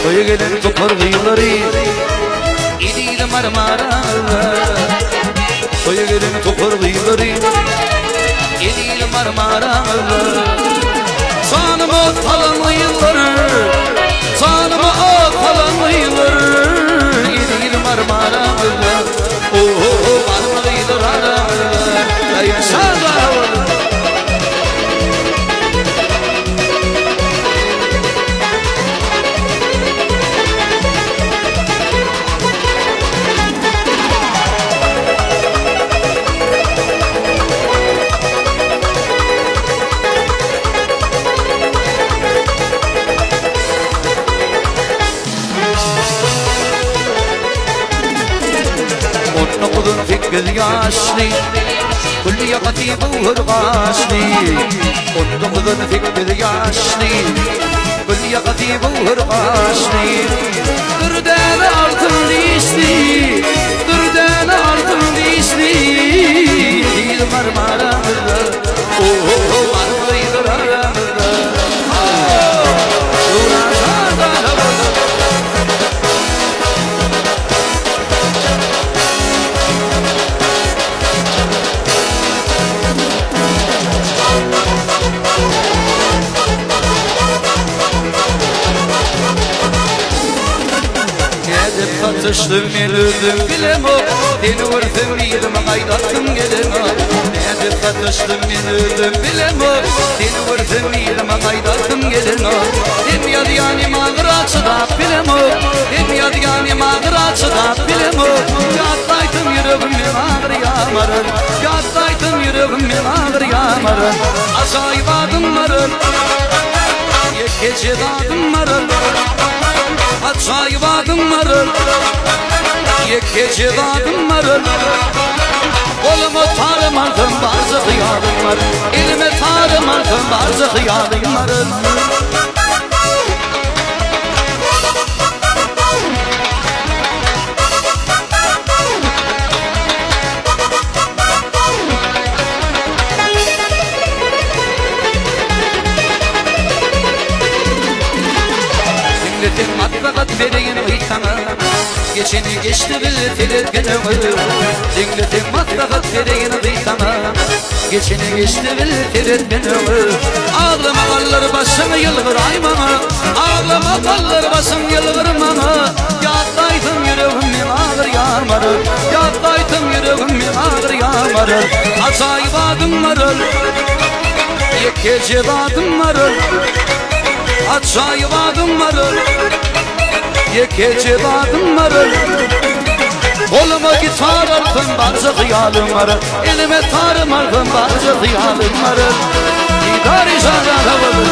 Toya gelen topar kıyıları İdiydi marmaralar Toya gelen topar kıyıları İdiydi marmaralar Sanıma talanlı yılları Sanıma talanlı yılları İdiydi marmaralar marmara yılları Ayın sağlar نقض فكر ياشني كل يقتي بوهر غاشني نقض فكر ياشني كل يقتي بوهر غاشني دردان altın dişli Dردان altın dişli Değil marmaramda marmara yıllarımda Katıştım yürüdüm bilem o Deni vurdum yılımı kaydattım gelem o Nedip katıştım yürüdüm bilem o Deni vurdum yılımı kaydattım gelem o Dem yadı yani mağıraçı da bilem o Dem yadı yani mağıraçı da bilem o Yatlaytım yüreğimi ağır yamarın Yatlaytım yüreğimi ağır yamarın Acayip adım varın Yekece dadım varın Acayip adım varın Yekece dadım varın Kolumu tarım aldım bazı hıyarım var Elime tarım aldım bazı hıyarım varın Matbakat vereyim hıytana Geçeni geçti bildirir günümü Dinledim matbakat vereyim hıytana Geçeni geçti bildirir günümü Ağlama kallar başım yılgır aymana Ağlama kallar başım yılgır mana Yatlaydım yüreğim ağır yamarır Yatlaydım yüreğim ağır yamarır Acayip adım varır Yekece adım varır Acayip adım varır Yekece adım varır Koluma gitar aldım bazı hıyalım varır Elime tarım aldım bazı hıyalım varır Gitar işaret havalı